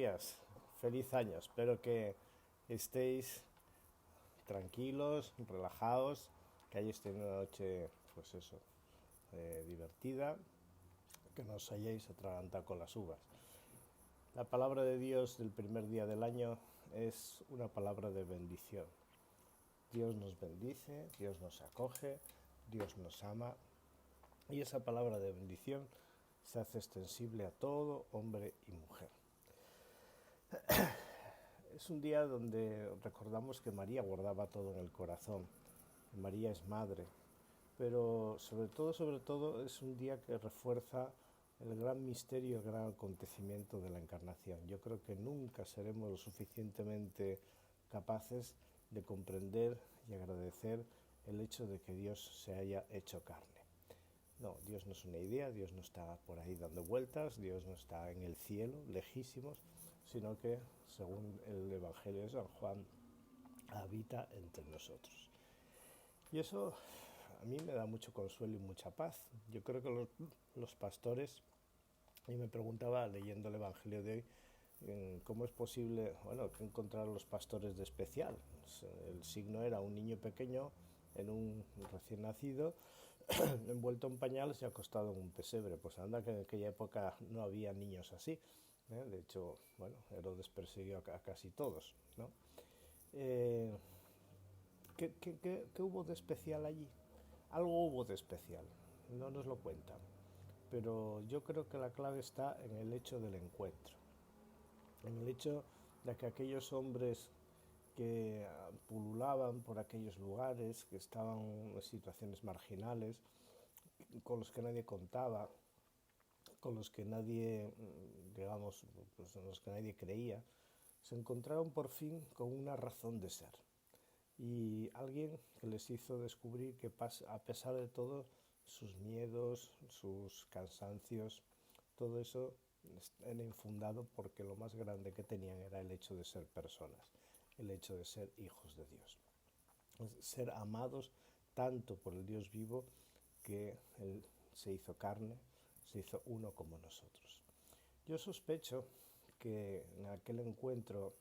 días, feliz año. Espero que estéis tranquilos, relajados, que hayáis tenido una noche, pues eso, divertida, que no os hayáis atragantado con las uvas. La palabra de Dios del primer día del año es una palabra de bendición. Dios nos bendice, Dios nos acoge, Dios nos ama y esa palabra de bendición se hace extensible a todo hombre y mujer. Es un día donde recordamos que María guardaba todo en el corazón. María es madre, pero sobre todo es un día que refuerza el gran misterio, el gran acontecimiento de la encarnación. Yo creo que nunca seremos lo suficientemente capaces de comprender y agradecer el hecho de que Dios se haya hecho carne. No, Dios no es una idea, Dios no está por ahí dando vueltas, Dios no está en el cielo, lejísimos, sino que, según el Evangelio de San Juan, habita entre nosotros. Y eso a mí me da mucho consuelo y mucha paz. Yo creo que los pastores, y me preguntaba leyendo el Evangelio de hoy, cómo es posible, bueno, que encontrar los pastores de especial. El signo era un niño pequeño en un recién nacido, envuelto en pañales y acostado en un pesebre. Pues anda que en aquella época no había niños así. De hecho, bueno, Herodes persiguió a casi todos, ¿no? Eh, ¿Qué hubo de especial allí? Algo hubo de especial, no nos lo cuentan, pero yo creo que la clave está en el hecho del encuentro, en el hecho de que aquellos hombres que pululaban por aquellos lugares, que estaban en situaciones marginales, con los que nadie contaba, con los que nadie, digamos, pues en los que nadie creía, se encontraron por fin con una razón de ser. Y alguien que les hizo descubrir que a pesar de todo, sus miedos, sus cansancios, todo eso era infundado porque lo más grande que tenían era el hecho de ser personas, el hecho de ser hijos de Dios, ser amados tanto por el Dios vivo que Él se hizo carne, se hizo uno como nosotros. Yo sospecho que en aquel encuentro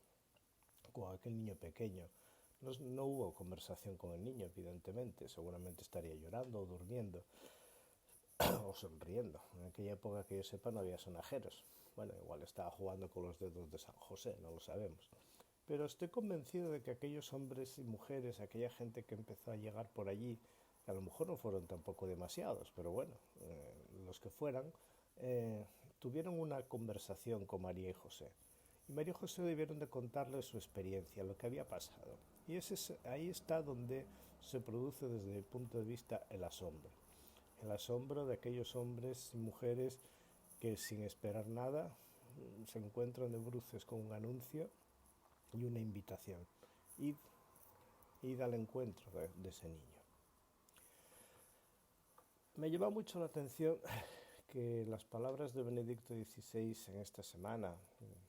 con aquel niño pequeño, no hubo conversación con el niño, evidentemente, seguramente estaría llorando o durmiendo o sonriendo. En aquella época que yo sepa no había sonajeros. Bueno, igual estaba jugando con los dedos de San José, no lo sabemos. Pero estoy convencido de que aquellos hombres y mujeres, aquella gente que empezó a llegar por allí, que a lo mejor no fueron tampoco demasiados, pero bueno, los que fueran, tuvieron una conversación con María y José. Y María y José debieron de contarle su experiencia, lo que había pasado. Y ahí está donde se produce desde el punto de vista el asombro de aquellos hombres y mujeres que sin esperar nada se encuentran de bruces con un anuncio y una invitación. Id, id al encuentro de ese niño. Me llama mucho la atención que las palabras de Benedicto XVI en esta semana,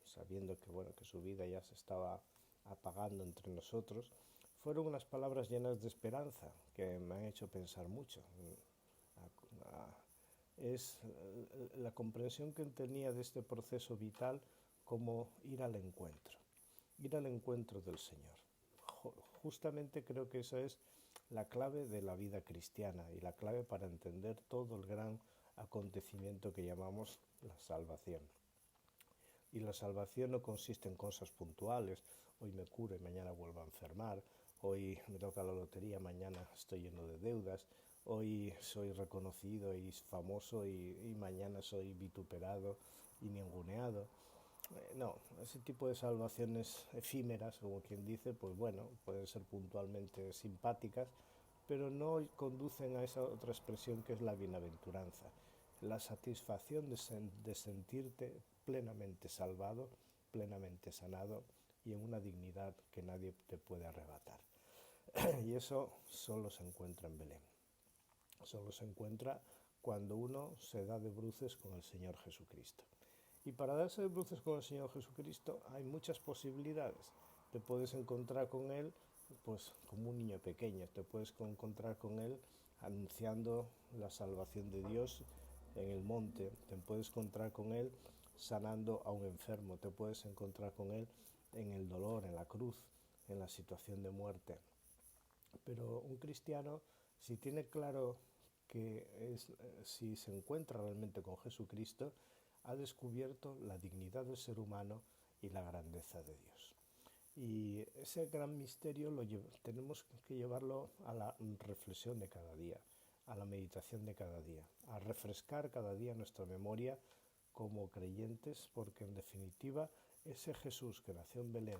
sabiendo que, bueno, que su vida ya se estaba apagando entre nosotros, fueron unas palabras llenas de esperanza que me han hecho pensar mucho. Es la comprensión que él tenía de este proceso vital como ir al encuentro del Señor. Justamente creo que esa es la clave de la vida cristiana y la clave para entender todo el gran acontecimiento que llamamos la salvación. Y la salvación no consiste en cosas puntuales, hoy me curo y mañana vuelvo a enfermar, hoy me toca la lotería, mañana estoy lleno de deudas, hoy soy reconocido y famoso y mañana soy vituperado y ninguneado. No, ese tipo de salvaciones efímeras, como quien dice, pues bueno, pueden ser puntualmente simpáticas, pero no conducen a esa otra expresión que es la bienaventuranza, la satisfacción de sentirte plenamente salvado, plenamente sanado y en una dignidad que nadie te puede arrebatar. Y eso solo se encuentra en Belén, solo se encuentra cuando uno se da de bruces con el Señor Jesucristo. Y para darse de bruces con el Señor Jesucristo hay muchas posibilidades. Te puedes encontrar con Él pues como un niño pequeño, te puedes encontrar con Él anunciando la salvación de Dios en el monte, te puedes encontrar con Él sanando a un enfermo, te puedes encontrar con Él en el dolor, en la cruz, en la situación de muerte. Pero un cristiano, si tiene claro si se encuentra realmente con Jesucristo, ha descubierto la dignidad del ser humano y la grandeza de Dios. Y ese gran misterio tenemos que llevarlo a la reflexión de cada día, a la meditación de cada día, a refrescar cada día nuestra memoria como creyentes, porque en definitiva ese Jesús que nació en Belén,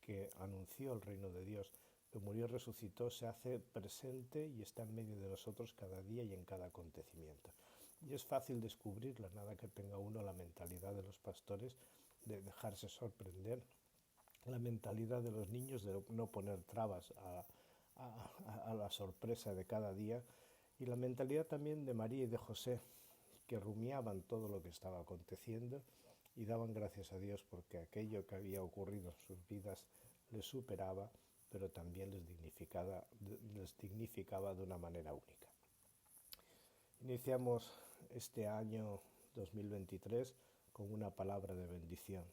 que anunció el reino de Dios, que murió y resucitó, se hace presente y está en medio de nosotros cada día y en cada acontecimiento. Y es fácil descubrirlo, nada que tenga uno la mentalidad de los pastores de dejarse sorprender, la mentalidad de los niños de no poner trabas a la sorpresa de cada día, y la mentalidad también de María y de José, que rumiaban todo lo que estaba aconteciendo y daban gracias a Dios porque aquello que había ocurrido en sus vidas les superaba, pero también les dignificaba de una manera única. Iniciamos este año 2023 con una palabra de bendición.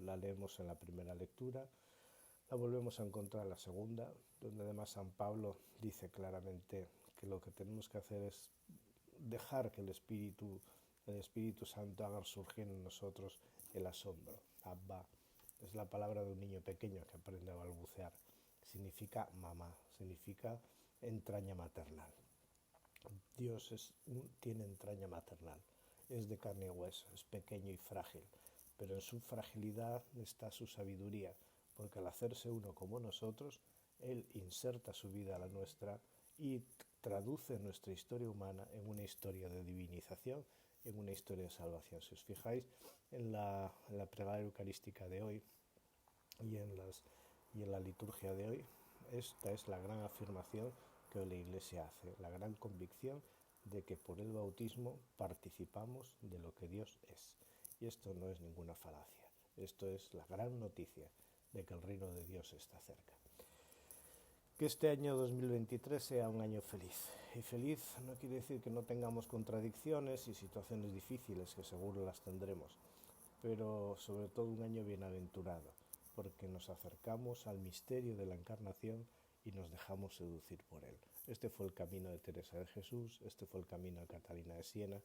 La leemos en la primera lectura, la volvemos a encontrar en la segunda, donde además San Pablo dice claramente que lo que tenemos que hacer es dejar que el Espíritu Santo haga surgir en nosotros el asombro. Abba es la palabra de un niño pequeño que aprende a balbucear. Significa mamá, significa entraña maternal. Dios tiene entraña maternal, es de carne y hueso, es pequeño y frágil, pero en su fragilidad está su sabiduría, porque al hacerse uno como nosotros, Él inserta su vida a la nuestra y traduce nuestra historia humana en una historia de divinización, en una historia de salvación. Si os fijáis en la plegaria eucarística de hoy y en la liturgia de hoy, esta es la gran afirmación que la Iglesia hace, la gran convicción de que por el bautismo participamos de lo que Dios es. Y esto no es ninguna falacia, esto es la gran noticia de que el reino de Dios está cerca. Que este año 2023 sea un año feliz. Y feliz no quiere decir que no tengamos contradicciones y situaciones difíciles, que seguro las tendremos, pero sobre todo un año bienaventurado, porque nos acercamos al misterio de la encarnación y nos dejamos seducir por él. Este fue el camino de Teresa de Jesús, este fue el camino de Catalina de Siena,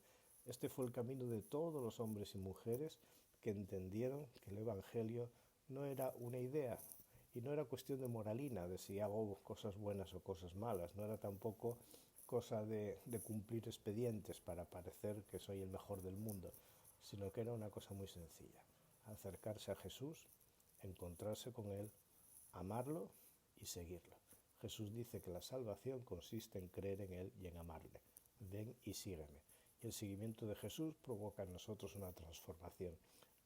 este fue el camino de todos los hombres y mujeres que entendieron que el Evangelio no era una idea y no era cuestión de moralina, de si hago cosas buenas o cosas malas, no era tampoco cosa de cumplir expedientes para parecer que soy el mejor del mundo, sino que era una cosa muy sencilla: acercarse a Jesús, encontrarse con Él, amarlo y seguirlo. Jesús dice que la salvación consiste en creer en Él y en amarle. Ven y sígueme. Y el seguimiento de Jesús provoca en nosotros una transformación,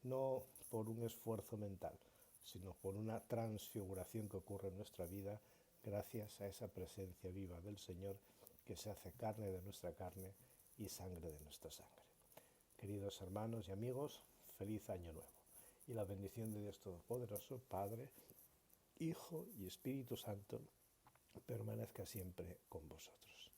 no por un esfuerzo mental, sino por una transfiguración que ocurre en nuestra vida gracias a esa presencia viva del Señor que se hace carne de nuestra carne y sangre de nuestra sangre. Queridos hermanos y amigos, feliz año nuevo. Y la bendición de Dios Todopoderoso, Padre, Hijo y Espíritu Santo, permanezca siempre con vosotros.